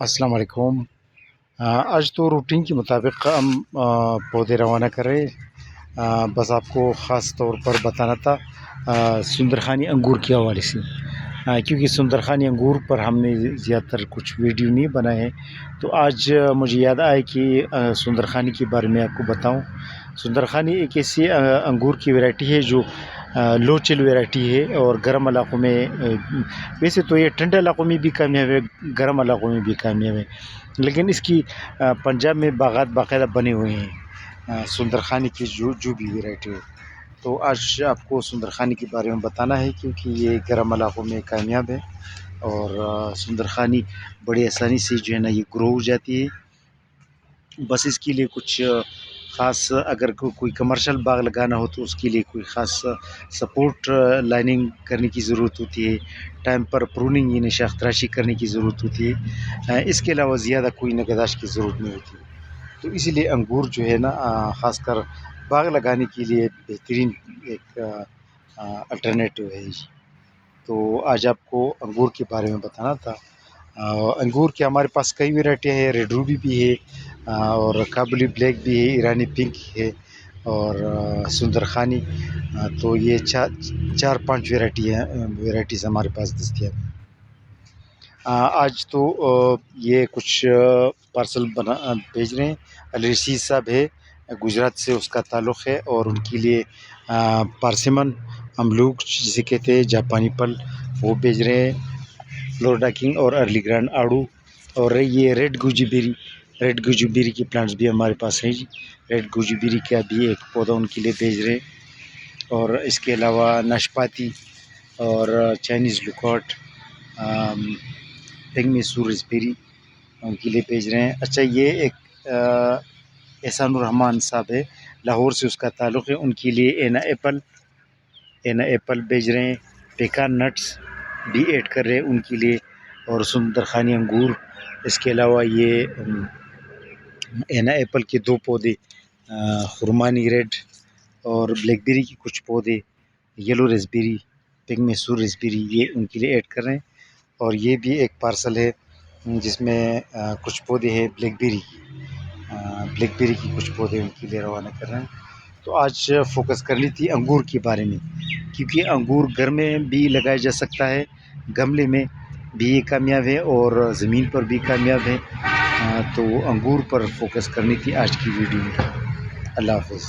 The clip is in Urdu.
السلام علیکم۔ آج تو روٹین کے مطابق ہم پودے روانہ کر رہے۔ بس آپ کو خاص طور پر بتانا تھا سندرخانی انگور کے حوالے سے، کیونکہ سندرخانی انگور پر ہم نے زیادہ تر کچھ ویڈیو نہیں بنائے ہیں، تو آج مجھے یاد آئے کہ سندرخانی کے بارے میں آپ کو بتاؤں۔ سندرخانی ایک ایسی انگور کی ویرائٹی ہے جو لو چل ویرائٹی ہے، اور گرم علاقوں میں ویسے تو یہ ٹھنڈے علاقوں میں بھی کامیاب ہے، گرم علاقوں میں بھی کامیاب ہے، لیکن اس کی پنجاب میں باغات باقاعدہ بنے ہوئے ہیں سندرخانی کی جو بھی ویرائٹی ہے۔ تو آج آپ کو سندرخانی کے بارے میں بتانا ہے، کیونکہ یہ گرم علاقوں میں کامیاب ہے، اور سندرخانی بڑی آسانی سے جو ہے نا یہ گرو ہو جاتی ہے۔ بس اس کے لیے کچھ خاص، اگر کوئی کمرشل باغ لگانا ہو تو اس کے لیے کوئی خاص سپورٹ لائننگ کرنے کی ضرورت ہوتی ہے، ٹائم پر پروننگ یعنی شاخ تراشی کرنے کی ضرورت ہوتی ہے، اس کے علاوہ زیادہ کوئی نگہداشت کی ضرورت نہیں ہوتی۔ تو اسی لیے انگور جو ہے نا خاص کر باغ لگانے کے لیے بہترین ایک الٹرنیٹو ہے۔ تو آج آپ کو انگور کے بارے میں بتانا تھا۔ انگور کے ہمارے پاس کئی ویرائٹیاں ہیں، ریڈ روبی بھی ہے، اور کابلی بلیک بھی ہے، ایرانی پنک ہے، اور سندرخانی۔ تو یہ چار پانچ ویرائٹیز ہمارے پاس دستیاب ہیں۔ آج تو یہ کچھ پارسل بھیج رہے ہیں۔ علی رشید صاحب ہے، گجرات سے اس کا تعلق ہے، اور ان کے لیے پارسیمن املوک جسے کہتے ہیں، جاپانی پل، وہ بھیج رہے ہیں، فلوریڈا کنگ اور ارلی گرانڈ آڑو، اور یہ ریڈ گوجی بیری کے پلانٹس بھی ہمارے پاس ہیں جی۔ ریڈ گوجی بیری کا بھی ایک پودا ان کے لیے بھیج رہے ہیں، اور اس کے علاوہ ناشپاتی اور چائنیز لوکاٹ، پنگمی ریسبیری ان کے لیے بھیج رہے ہیں۔ اچھا، یہ ایک احسان الرحمان صاحب ہے، لاہور سے اس کا تعلق ہے، ان کے لیے اینا ایپل بھیج رہے ہیں، پیکان نٹس بھی ایڈ کر رہے ہیں ان کے لیے، اور سندرخانی انگور۔ اس کے علاوہ یہ اینا ایپل کے 2 پودے، خرمانی ریڈ اور بلیک بیری کی کچھ پودے، یلو ریسبیری، پنگمی ریسبیری، یہ ان کے لیے ایڈ کر رہے ہیں۔ اور یہ بھی ایک پارسل ہے جس میں کچھ پودے ہیں بلیک بیری کی کچھ پودے ان کے لیے روانہ کر رہے ہیں۔ تو آج فوکس کر لی تھی انگور کے بارے میں، کیونکہ انگور گھر میں بھی لگایا جا سکتا ہے، گملے میں بھی کامیاب ہے، اور زمین پر بھی کامیاب ہے۔ تو انگور پر فوکس کرنی تھی آج کی ویڈیو میں۔ اللہ حافظ۔